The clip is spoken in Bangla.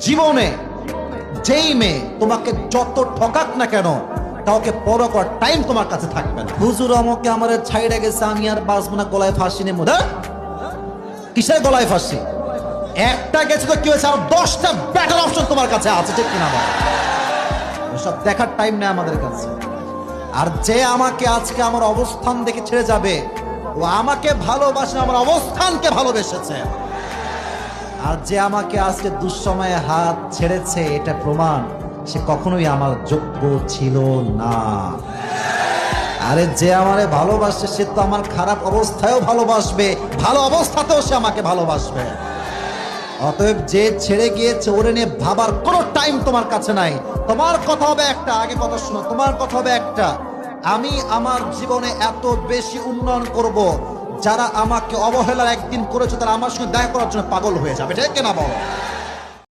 জীবনে যেই মেয়ে তোমাকে যত ঠকাক না কেন, কাউকে পরোয়া করার টাইম তোমার কাছে থাকবে না। হুজুর আমাকে আমার ছাইড়া গেছে, আমি আর বাঁচবো না, গলায় ফাঁসি নেবো। কিসের গলায় ফাঁসি? একটা গেছে তো কি হয়েছে, আর 10টা বেটার অপশন তোমার কাছে আছে, ঠিক কিনা বলো? সব দেখার টাইম নেই আমাদের কাছে। আর যে আমাকে আজকে আমার অবস্থান দেখে ছেড়ে যাবে, ও আমাকে ভালোবাসে, আমার অবস্থানকে ভালোবেসেছে। আর যে আমাকে আজকে দুঃসময়ে হাত ছেড়েছে, এটা প্রমাণ সে কখনোই আমার যোগ্য ছিল না। আরে যে আমারে ভালোবাসে সে তো আমার খারাপ অবস্থায়ও ভালোবাসবে, ভালো অবস্থাতেও সে আমাকে ভালোবাসবে। অতএব যে ছেড়ে গিয়েছে ওরে নিয়ে ভাবার কোনো টাইম তোমার কাছে নাই। তোমার কথা হবে একটা, আগে কথা শোনো, তোমার কথা হবে একটা, আমি আমার জীবনে এত বেশি উন্নয়ন করব, যারা আমাকে অবহেলার একদিন করেছে তারা আমার সঙ্গে দেখা করার জন্য পাগল হয়ে যাবে, ঠিক কিনা বলো?